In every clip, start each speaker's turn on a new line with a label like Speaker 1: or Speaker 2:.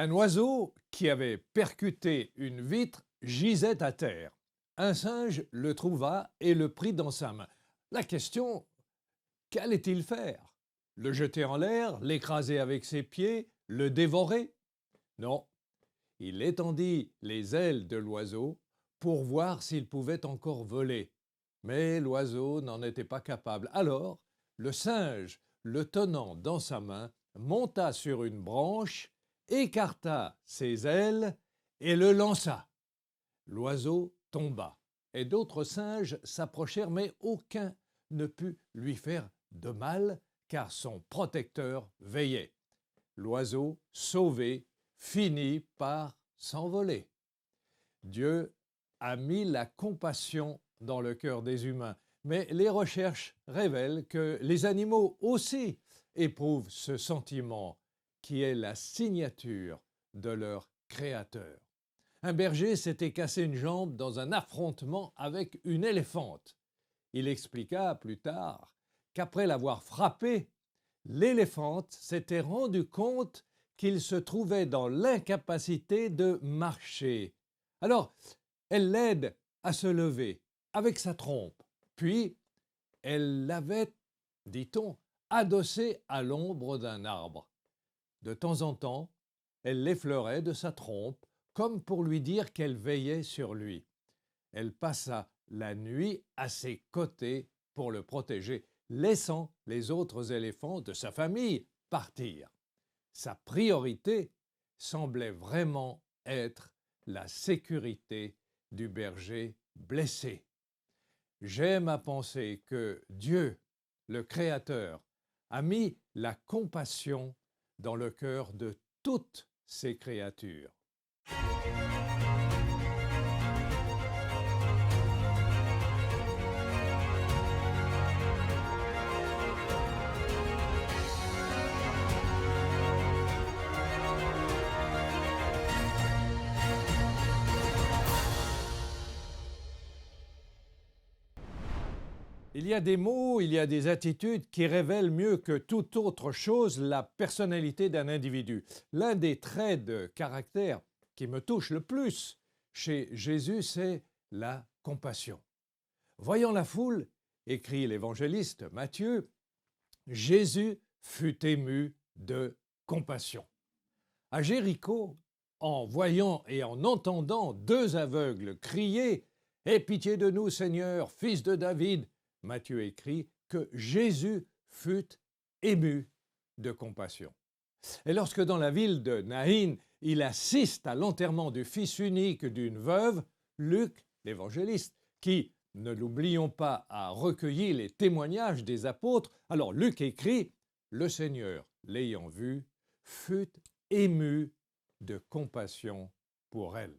Speaker 1: Un oiseau qui avait percuté une vitre gisait à terre. Un singe le trouva et le prit dans sa main. La question, qu'allait-il faire? Le jeter en l'air, l'écraser avec ses pieds, le dévorer? Non, il étendit les ailes de l'oiseau pour voir s'il pouvait encore voler. Mais l'oiseau n'en était pas capable. Alors, le singe, le tenant dans sa main, monta sur une branche, écarta ses ailes et le lança. L'oiseau tomba, et d'autres singes s'approchèrent, mais aucun ne put lui faire de mal, car son protecteur veillait. L'oiseau, sauvé, finit par s'envoler. Dieu a mis la compassion dans le cœur des humains, mais les recherches révèlent que les animaux aussi éprouvent ce sentiment qui est la signature de leur créateur. Un berger s'était cassé une jambe dans un affrontement avec une éléphante. Il expliqua plus tard qu'après l'avoir frappée, l'éléphante s'était rendu compte qu'il se trouvait dans l'incapacité de marcher. Alors, elle l'aide à se lever avec sa trompe. Puis, elle l'avait, dit-on, adossé à l'ombre d'un arbre. De temps en temps, elle l'effleurait de sa trompe, comme pour lui dire qu'elle veillait sur lui. Elle passa la nuit à ses côtés pour le protéger, laissant les autres éléphants de sa famille partir. Sa priorité semblait vraiment être la sécurité du berger blessé. J'aime à penser que Dieu, le Créateur, a mis la compassion dans le cœur de toutes ses créatures. Il y a des mots, il y a des attitudes qui révèlent mieux que toute autre chose la personnalité d'un individu. L'un des traits de caractère qui me touche le plus chez Jésus, c'est la compassion. Voyant la foule, écrit l'évangéliste Matthieu, Jésus fut ému de compassion. À Jéricho, en voyant et en entendant deux aveugles crier « Aie pitié de nous, Seigneur, fils de David !» Matthieu écrit que Jésus fut ému de compassion. Et lorsque dans la ville de Naïn, il assiste à l'enterrement du fils unique d'une veuve, Luc, l'évangéliste, qui, ne l'oublions pas, a recueilli les témoignages des apôtres, alors Luc écrit « Le Seigneur, l'ayant vu, fut ému de compassion pour elle. »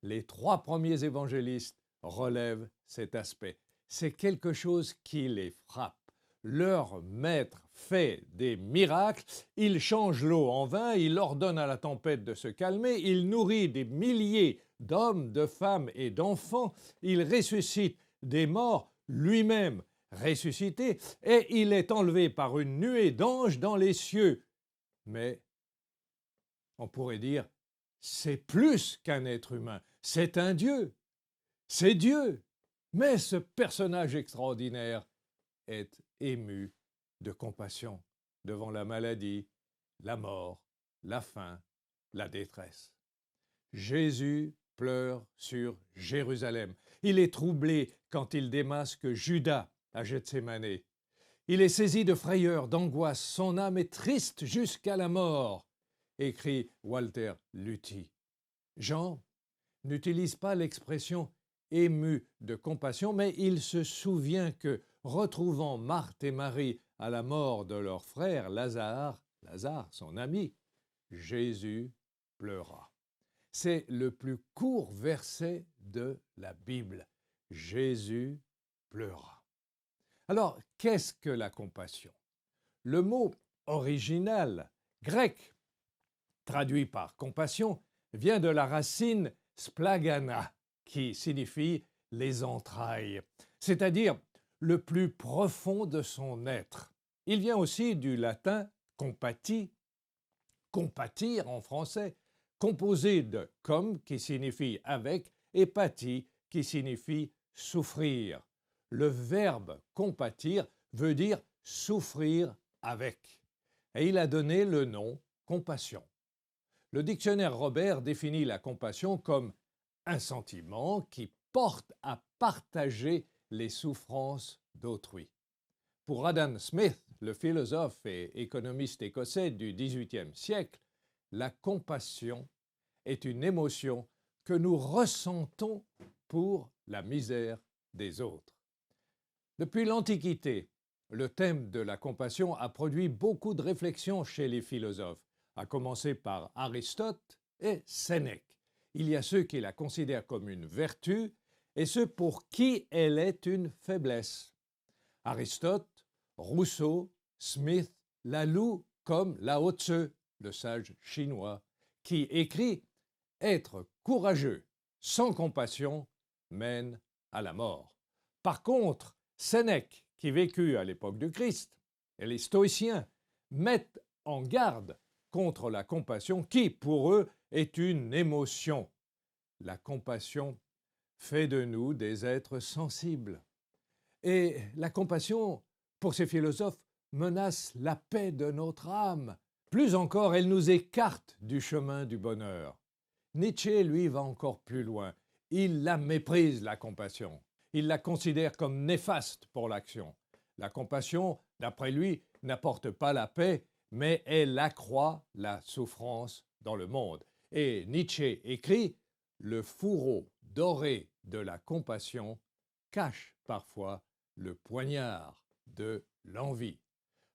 Speaker 1: Les trois premiers évangélistes relèvent cet aspect. C'est quelque chose qui les frappe. Leur maître fait des miracles, il change l'eau en vin, il ordonne à la tempête de se calmer, il nourrit des milliers d'hommes, de femmes et d'enfants, il ressuscite des morts, lui-même ressuscité, et il est enlevé par une nuée d'anges dans les cieux. Mais on pourrait dire, c'est plus qu'un être humain, c'est un Dieu, c'est Dieu. Mais ce personnage extraordinaire est ému de compassion devant la maladie, la mort, la faim, la détresse. Jésus pleure sur Jérusalem. Il est troublé quand il démasque Judas à Gethsémane. Il est saisi de frayeur, d'angoisse. Son âme est triste jusqu'à la mort, écrit Walter Luthi. Jean n'utilise pas l'expression ému de compassion, mais il se souvient que, retrouvant Marthe et Marie à la mort de leur frère Lazare, son ami, Jésus pleura. C'est le plus court verset de la Bible. Jésus pleura. Alors, qu'est-ce que la compassion? Le mot original grec, traduit par compassion, vient de la racine splagana, qui signifie les entrailles, c'est-à-dire le plus profond de son être. Il vient aussi du latin compati, compatir en français, composé de com qui signifie avec et pati qui signifie souffrir. Le verbe compatir veut dire souffrir avec. Et il a donné le nom compassion. Le dictionnaire Robert définit la compassion comme un sentiment qui porte à partager les souffrances d'autrui. Pour Adam Smith, le philosophe et économiste écossais du XVIIIe siècle, la compassion est une émotion que nous ressentons pour la misère des autres. Depuis l'Antiquité, le thème de la compassion a produit beaucoup de réflexions chez les philosophes, à commencer par Aristote et Sénèque. Il y a ceux qui la considèrent comme une vertu et ceux pour qui elle est une faiblesse. Aristote, Rousseau, Smith la louent comme Lao Tzu, le sage chinois, qui écrit « Être courageux sans compassion mène à la mort ». Par contre, Sénèque, qui vécut à l'époque du Christ, et les stoïciens mettent en garde contre la compassion qui, pour eux, est une émotion. La compassion fait de nous des êtres sensibles. Et la compassion, pour ces philosophes, menace la paix de notre âme. Plus encore, elle nous écarte du chemin du bonheur. Nietzsche, lui, va encore plus loin. Il la méprise, la compassion. Il la considère comme néfaste pour l'action. La compassion, d'après lui, n'apporte pas la paix, mais elle accroît la souffrance dans le monde. Et Nietzsche écrit « Le fourreau doré de la compassion cache parfois le poignard de l'envie ».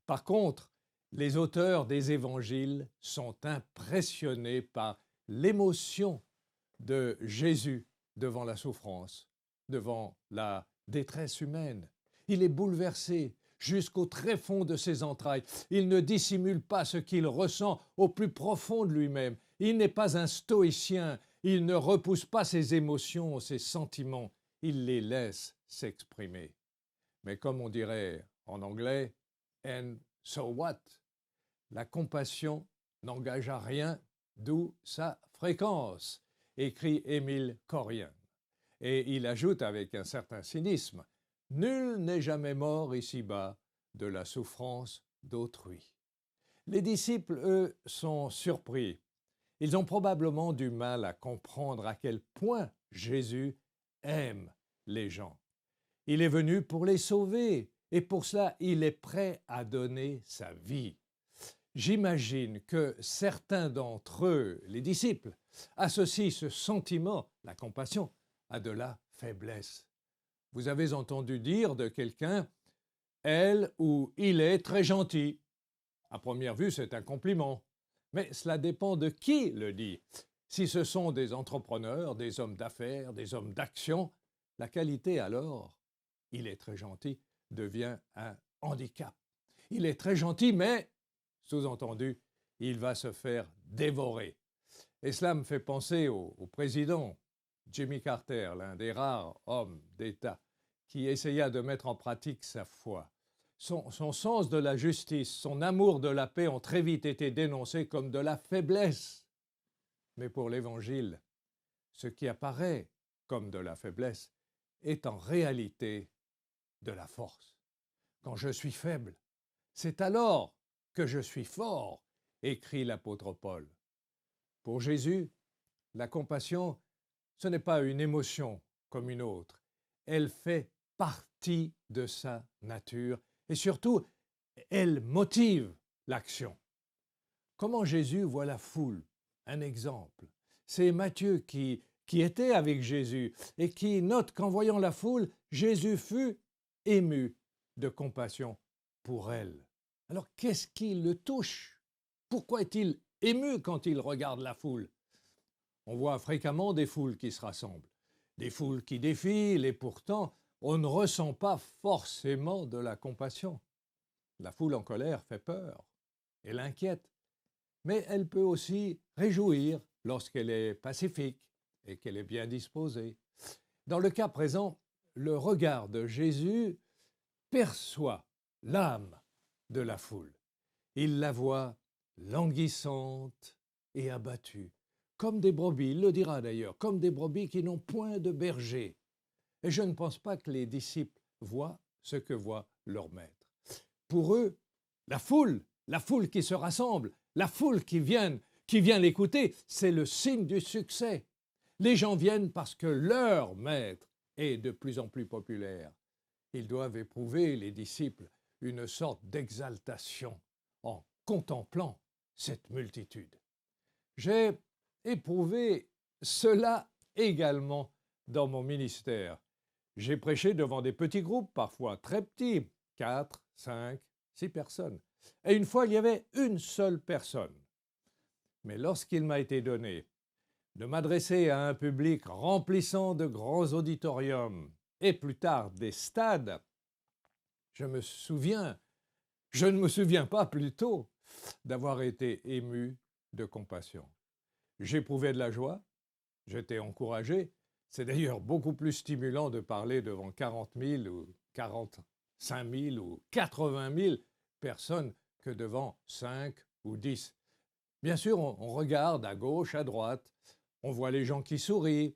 Speaker 1: Par contre, les auteurs des évangiles sont impressionnés par l'émotion de Jésus devant la souffrance, devant la détresse humaine. Il est bouleversé jusqu'au très fond de ses entrailles. Il ne dissimule pas ce qu'il ressent au plus profond de lui-même. Il n'est pas un stoïcien. Il ne repousse pas ses émotions, ses sentiments. Il les laisse s'exprimer. Mais comme on dirait en anglais, and so what? La compassion n'engage à rien, d'où sa fréquence, écrit Émile Corien. Et il ajoute avec un certain cynisme, « Nul n'est jamais mort ici-bas de la souffrance d'autrui ». Les disciples, eux, sont surpris. Ils ont probablement du mal à comprendre à quel point Jésus aime les gens. Il est venu pour les sauver et pour cela, il est prêt à donner sa vie. J'imagine que certains d'entre eux, les disciples, associent ce sentiment, la compassion, à de la faiblesse. Vous avez entendu dire de quelqu'un « elle ou il est très gentil ». À première vue, c'est un compliment. Mais cela dépend de qui le dit. Si ce sont des entrepreneurs, des hommes d'affaires, des hommes d'action, la qualité alors, il est très gentil, devient un handicap. Il est très gentil, mais, sous-entendu, il va se faire dévorer. Et cela me fait penser au président Jimmy Carter, l'un des rares hommes d'État qui essaya de mettre en pratique sa foi. Son sens de la justice, son amour de la paix ont très vite été dénoncés comme de la faiblesse. Mais pour l'Évangile, ce qui apparaît comme de la faiblesse est en réalité de la force. Quand je suis faible, c'est alors que je suis fort, écrit l'apôtre Paul. Pour Jésus, la compassion, ce n'est pas une émotion comme une autre. Elle fait partie de sa nature et surtout, elle motive l'action. Comment Jésus voit la foule? Un exemple. C'est Matthieu qui était avec Jésus et qui note qu'en voyant la foule, Jésus fut ému de compassion pour elle. Alors qu'est-ce qui le touche? Pourquoi est-il ému quand il regarde la foule? On voit fréquemment des foules qui se rassemblent, des foules qui défilent et pourtant on ne ressent pas forcément de la compassion. La foule en colère fait peur, elle inquiète, mais elle peut aussi réjouir lorsqu'elle est pacifique et qu'elle est bien disposée. Dans le cas présent, le regard de Jésus perçoit l'âme de la foule. Il la voit languissantes et abattues, comme des brebis, il le dira d'ailleurs, comme des brebis qui n'ont point de berger. Et je ne pense pas que les disciples voient ce que voit leur maître. Pour eux, la foule qui se rassemble, la foule qui vient l'écouter, c'est le signe du succès. Les gens viennent parce que leur maître est de plus en plus populaire. Ils doivent éprouver, les disciples, une sorte d'exaltation en contemplant cette multitude. J'ai éprouvé cela également dans mon ministère. J'ai prêché devant des petits groupes, parfois très petits, 4, 5, 6 personnes. Et une fois, il y avait une seule personne. Mais lorsqu'il m'a été donné de m'adresser à un public remplissant de grands auditoriums et plus tard des stades, je ne me souviens pas plutôt d'avoir été ému de compassion. J'éprouvais de la joie, j'étais encouragé. C'est d'ailleurs beaucoup plus stimulant de parler devant 40 000 ou 45 000 ou 80 000 personnes que devant 5 ou 10. Bien sûr, on regarde à gauche, à droite, on voit les gens qui sourient,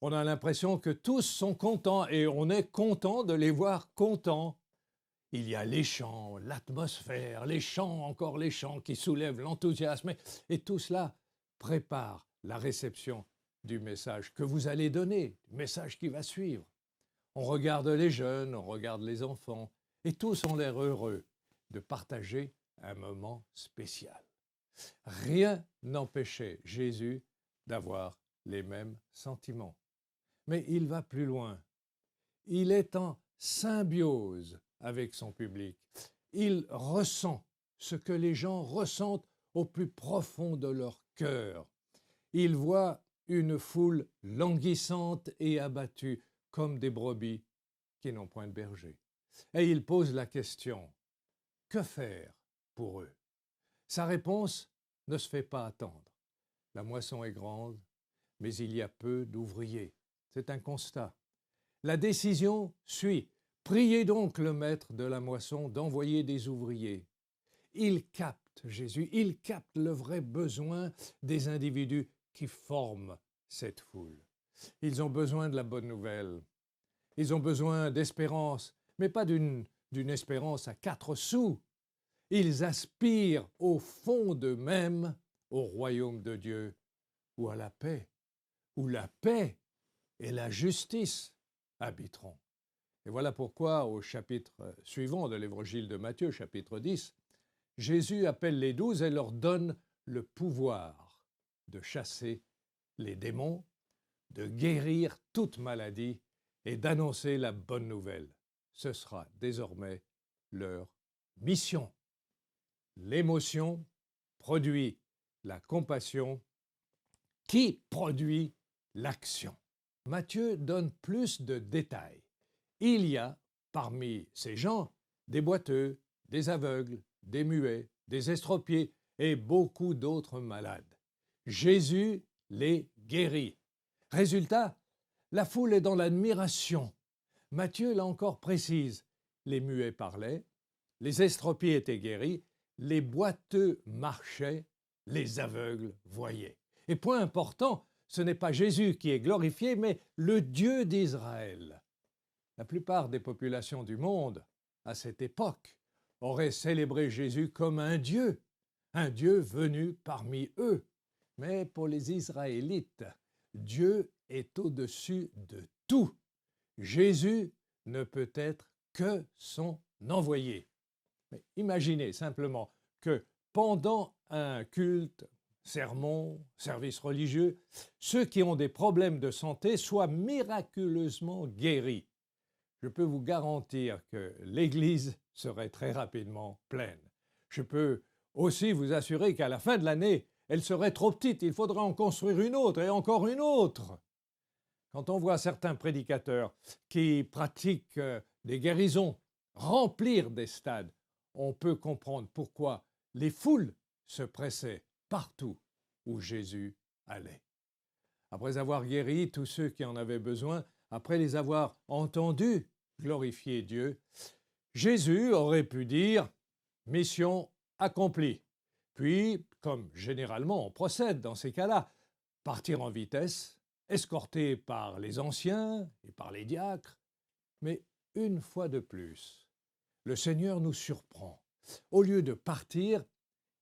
Speaker 1: on a l'impression que tous sont contents et on est content de les voir contents. Il y a les chants, l'atmosphère, les chants, encore les chants qui soulèvent l'enthousiasme et tout cela prépare la réception du message que vous allez donner, du message qui va suivre. On regarde les jeunes, on regarde les enfants et tous ont l'air heureux de partager un moment spécial. Rien n'empêchait Jésus d'avoir les mêmes sentiments. Mais il va plus loin. Il est en symbiose avec son public. Il ressent ce que les gens ressentent au plus profond de leur cœur. Il voit une foule languissante et abattue, comme des brebis qui n'ont point de berger. Et il pose la question, que faire pour eux? Sa réponse ne se fait pas attendre. La moisson est grande, mais il y a peu d'ouvriers. C'est un constat. La décision suit. Priez donc le maître de la moisson d'envoyer des ouvriers. Il capte, Jésus, il capte le vrai besoin des individus qui forment cette foule. Ils ont besoin de la bonne nouvelle. Ils ont besoin d'espérance, mais pas d'une espérance à 4 sous. Ils aspirent au fond d'eux-mêmes au royaume de Dieu ou à la paix, où la paix et la justice habiteront. Et voilà pourquoi, au chapitre suivant de l'évangile de Matthieu, chapitre 10, Jésus appelle les 12 et leur donne le pouvoir de chasser les démons, de guérir toute maladie et d'annoncer la bonne nouvelle. Ce sera désormais leur mission. L'émotion produit la compassion qui produit l'action. Matthieu donne plus de détails. Il y a parmi ces gens des boiteux, des aveugles, des muets, des estropiés et beaucoup d'autres malades. Jésus les guérit. Résultat, la foule est dans l'admiration. Matthieu, là encore, précise. Les muets parlaient, les estropiés étaient guéris, les boiteux marchaient, les aveugles voyaient. Et point important, ce n'est pas Jésus qui est glorifié, mais le Dieu d'Israël. La plupart des populations du monde, à cette époque, auraient célébré Jésus comme un Dieu venu parmi eux. Mais pour les Israélites, Dieu est au-dessus de tout. Jésus ne peut être que son envoyé. Mais imaginez simplement que pendant un culte, sermon, service religieux, ceux qui ont des problèmes de santé soient miraculeusement guéris. Je peux vous garantir que l'Église serait très rapidement pleine. Je peux aussi vous assurer qu'à la fin de l'année, elle serait trop petite, il faudrait en construire une autre et encore une autre. Quand on voit certains prédicateurs qui pratiquent des guérisons remplir des stades, on peut comprendre pourquoi les foules se pressaient partout où Jésus allait. Après avoir guéri tous ceux qui en avaient besoin, après les avoir entendus glorifier Dieu, Jésus aurait pu dire « mission accomplie ». Puis, comme généralement on procède dans ces cas-là, partir en vitesse, escorté par les anciens et par les diacres. Mais une fois de plus, le Seigneur nous surprend. Au lieu de partir,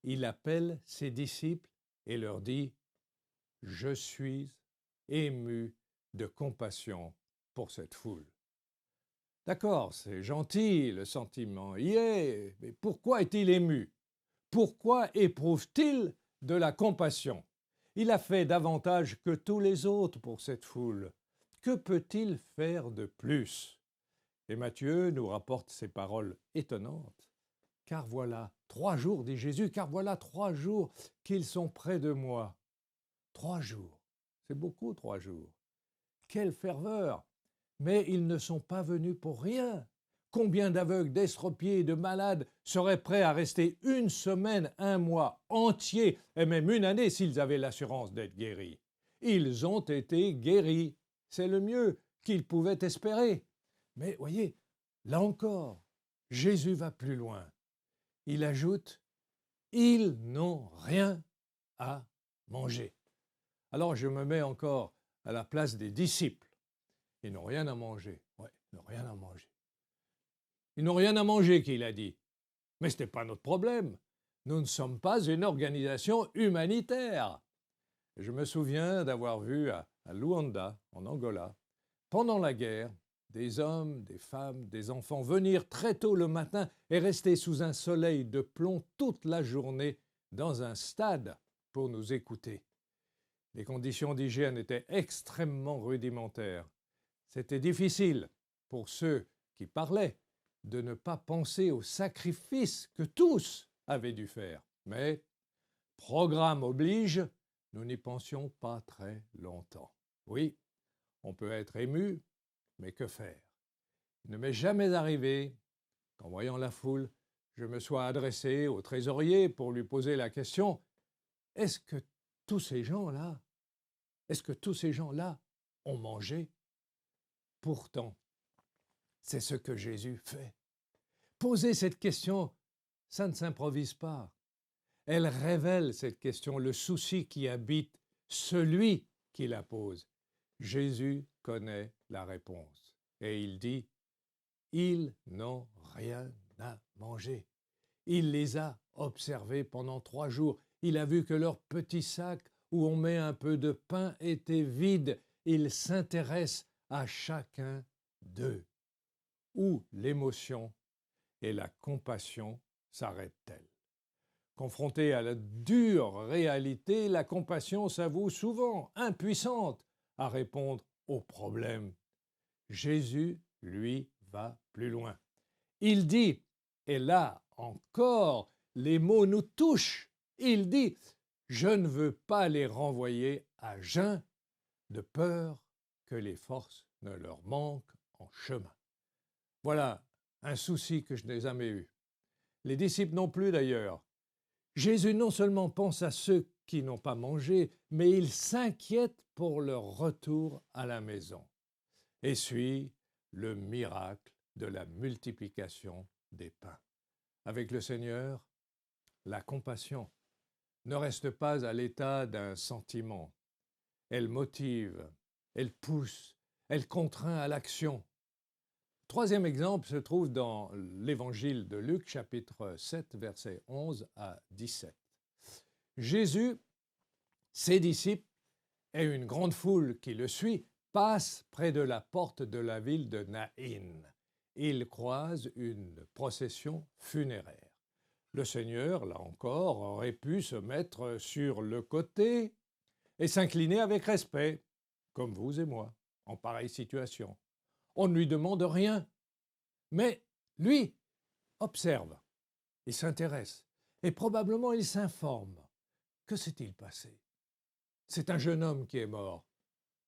Speaker 1: il appelle ses disciples et leur dit « Je suis ému de compassion pour cette foule. » D'accord, c'est gentil, le sentiment y est, mais pourquoi est-il ému? Pourquoi éprouve-t-il de la compassion? Il a fait davantage que tous les autres pour cette foule. Que peut-il faire de plus? Et Matthieu nous rapporte ces paroles étonnantes. Car voilà 3 jours, dit Jésus, car voilà 3 jours qu'ils sont près de moi. 3 jours, c'est beaucoup 3 jours. Quelle ferveur! Mais ils ne sont pas venus pour rien. Combien d'aveugles, d'estropiés, de malades seraient prêts à rester 1 semaine, 1 mois entier, et même 1 année s'ils avaient l'assurance d'être guéris? Ils ont été guéris. C'est le mieux qu'ils pouvaient espérer. Mais voyez, là encore, Jésus va plus loin. Il ajoute « Ils n'ont rien à manger ». Alors je me mets encore à la place des disciples. Ils n'ont rien à manger. Ouais, ils n'ont rien à manger. Ils n'ont rien à manger, qu'il a dit. Mais ce n'est pas notre problème. Nous ne sommes pas une organisation humanitaire. Je me souviens d'avoir vu à Luanda, en Angola, pendant la guerre, des hommes, des femmes, des enfants venir très tôt le matin et rester sous un soleil de plomb toute la journée dans un stade pour nous écouter. Les conditions d'hygiène étaient extrêmement rudimentaires. C'était difficile pour ceux qui parlaient de ne pas penser au sacrifice que tous avaient dû faire. Mais, programme oblige, nous n'y pensions pas très longtemps. Oui, on peut être ému, mais que faire? Il ne m'est jamais arrivé qu'en voyant la foule, je me sois adressé au trésorier pour lui poser la question « Est-ce que tous ces gens-là ont mangé ?» Pourtant, c'est ce que Jésus fait. Poser cette question, ça ne s'improvise pas. Elle révèle cette question, le souci qui habite celui qui la pose. Jésus connaît la réponse et il dit « Ils n'ont rien à manger ». Il les a observés pendant 3 jours. Il a vu que leur petit sac où on met un peu de pain était vide. Il s'intéresse à chacun d'eux. Où l'émotion et la compassion s'arrêtent-elles? Confrontée à la dure réalité, la compassion s'avoue souvent impuissante à répondre aux problèmes. Jésus, lui, va plus loin. Il dit, et là encore, les mots nous touchent, il dit « Je ne veux pas les renvoyer à jeun, de peur que les forces ne leur manquent en chemin. » Voilà un souci que je n'ai jamais eu. Les disciples non plus d'ailleurs. Jésus non seulement pense à ceux qui n'ont pas mangé, mais il s'inquiète pour leur retour à la maison et suit le miracle de la multiplication des pains. Avec le Seigneur, la compassion ne reste pas à l'état d'un sentiment. Elle motive, elle pousse, elle contraint à l'action. Troisième exemple se trouve dans l'évangile de Luc, chapitre 7, versets 11 à 17. Jésus, ses disciples et une grande foule qui le suit passent près de la porte de la ville de Naïn. Ils croisent une procession funéraire. Le Seigneur, là encore, aurait pu se mettre sur le côté et s'incliner avec respect, comme vous et moi, en pareille situation. On ne lui demande rien, mais lui observe, il s'intéresse et probablement il s'informe. Que s'est-il passé? C'est un jeune homme qui est mort.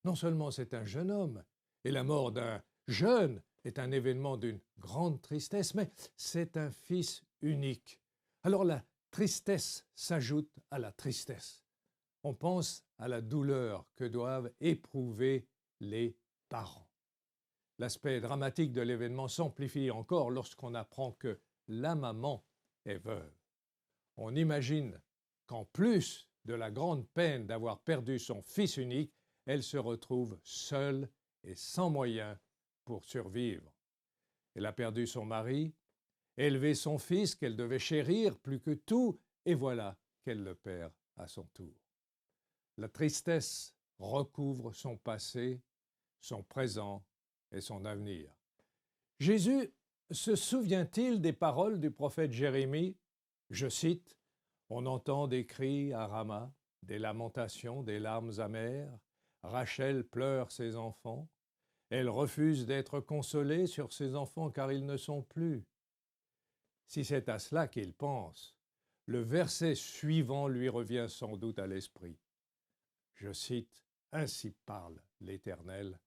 Speaker 1: Non seulement c'est un jeune homme, et la mort d'un jeune est un événement d'une grande tristesse, mais c'est un fils unique. Alors la tristesse s'ajoute à la tristesse. On pense à la douleur que doivent éprouver les parents. L'aspect dramatique de l'événement s'amplifie encore lorsqu'on apprend que la maman est veuve. On imagine qu'en plus de la grande peine d'avoir perdu son fils unique, elle se retrouve seule et sans moyens pour survivre. Elle a perdu son mari, élevé son fils qu'elle devait chérir plus que tout, et voilà qu'elle le perd à son tour. La tristesse recouvre son passé, son présent et son avenir. Jésus se souvient-il des paroles du prophète Jérémie? Je cite, « On entend des cris à Rama, des lamentations, des larmes amères. Rachel pleure ses enfants. Elle refuse d'être consolée sur ses enfants car ils ne sont plus. » Si c'est à cela qu'il pense, le verset suivant lui revient sans doute à l'esprit. Je cite, « Ainsi parle l'Éternel,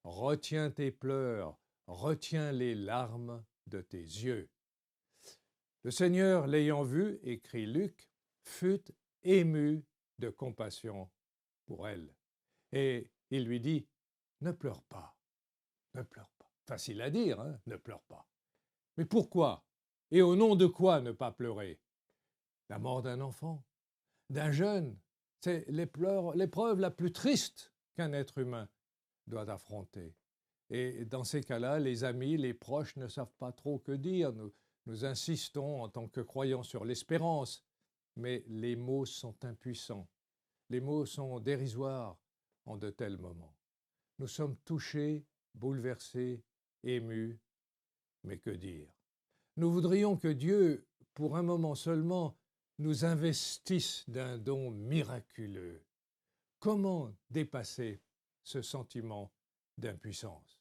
Speaker 1: retiens tes pleurs, retiens les larmes de tes yeux. » Le Seigneur, l'ayant vu, écrit Luc, fut ému de compassion pour elle. Et il lui dit, ne pleure pas, ne pleure pas. Facile à dire, hein, ne pleure pas. Mais pourquoi? Et au nom de quoi ne pas pleurer? La mort d'un enfant, d'un jeune, c'est l'épreuve la plus triste qu'un être humain doit affronter. Et dans ces cas-là, les amis, les proches ne savent pas trop que dire. Nous insistons en tant que croyants sur l'espérance, mais les mots sont impuissants. Les mots sont dérisoires en de tels moments. Nous sommes touchés, bouleversés, émus, mais que dire? Nous voudrions que Dieu, pour un moment seulement, nous investisse d'un don miraculeux. Comment dépasser ce sentiment d'impuissance?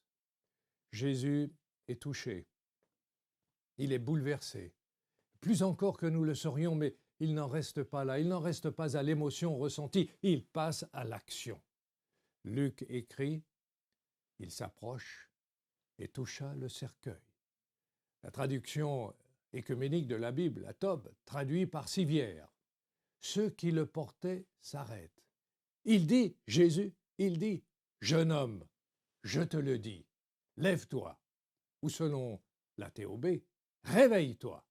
Speaker 1: Jésus est touché, il est bouleversé, plus encore que nous le serions, mais il n'en reste pas là, il n'en reste pas à l'émotion ressentie, il passe à l'action. Luc écrit, il s'approche et toucha le cercueil. La traduction œcuménique de la Bible, la Tob, traduit par civière. Ceux qui le portaient s'arrêtent. Il dit, Jésus, il dit, jeune homme, je te le dis, lève-toi. Ou selon la TOB, réveille-toi.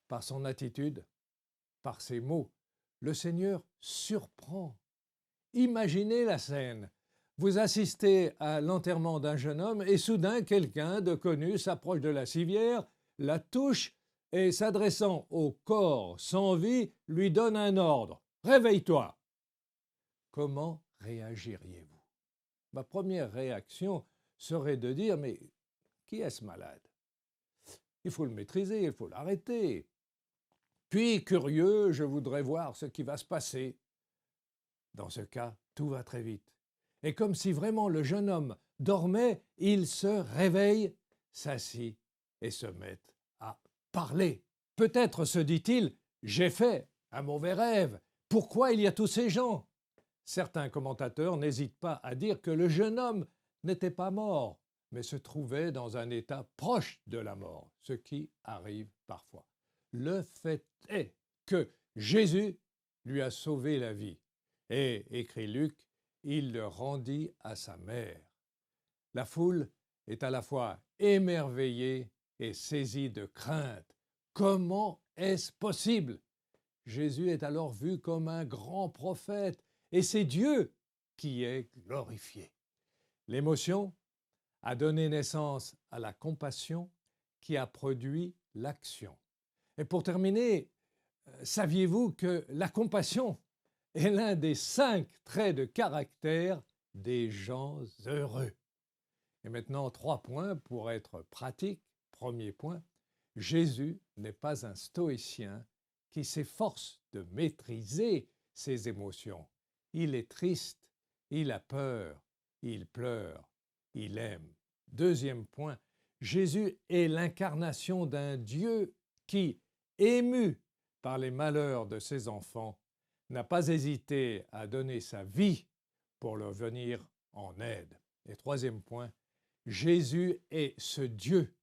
Speaker 1: Par son attitude, par ses mots, le Seigneur surprend. Imaginez la scène. Vous assistez à l'enterrement d'un jeune homme et soudain quelqu'un de connu s'approche de la civière, la touche et s'adressant au corps sans vie, lui donne un ordre. « Réveille-toi !» Comment réagiriez-vous? Ma première réaction serait de dire « Mais qui est ce malade? Il faut le maîtriser, il faut l'arrêter. » Puis, curieux, je voudrais voir ce qui va se passer. Dans ce cas, tout va très vite. Et comme si vraiment le jeune homme dormait, il se réveille, s'assit et se met à parler. Peut-être se dit-il, j'ai fait un mauvais rêve. Pourquoi il y a tous ces gens? Certains commentateurs n'hésitent pas à dire que le jeune homme n'était pas mort, mais se trouvait dans un état proche de la mort, ce qui arrive parfois. Le fait est que Jésus lui a sauvé la vie. Et, écrit Luc, il le rendit à sa mère. La foule est à la fois émerveillée et saisie de crainte. Comment est-ce possible? Jésus est alors vu comme un grand prophète et c'est Dieu qui est glorifié. L'émotion a donné naissance à la compassion qui a produit l'action. Et pour terminer, saviez-vous que la compassion est l'un des 5 traits de caractère des gens heureux? Et maintenant, 3 points pour être pratique. Premier point, Jésus n'est pas un stoïcien qui s'efforce de maîtriser ses émotions. Il est triste, il a peur, il pleure, il aime. Deuxième point, Jésus est l'incarnation d'un Dieu qui, ému par les malheurs de ses enfants, n'a pas hésité à donner sa vie pour leur venir en aide. Et troisième point, Jésus est ce Dieu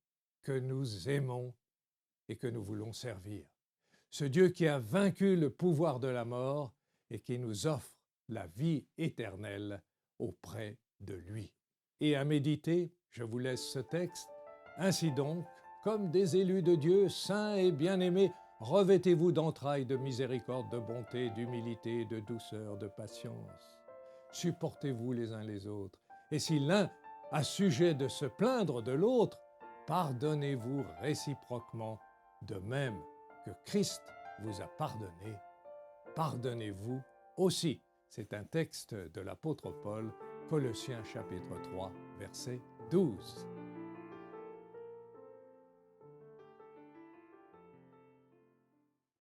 Speaker 1: que nous aimons et que nous voulons servir. Ce Dieu qui a vaincu le pouvoir de la mort et qui nous offre la vie éternelle auprès de lui. Et à méditer, je vous laisse ce texte. Ainsi donc, comme des élus de Dieu, saints et bien-aimés, Revêtez-vous d'entrailles de miséricorde, de bonté, d'humilité, de douceur, de patience. Supportez-vous les uns les autres. Et si l'un a sujet de se plaindre de l'autre, pardonnez-vous réciproquement, de même que Christ vous a pardonné. Pardonnez-vous aussi. C'est un texte de l'apôtre Paul, Colossiens chapitre 3, verset 12.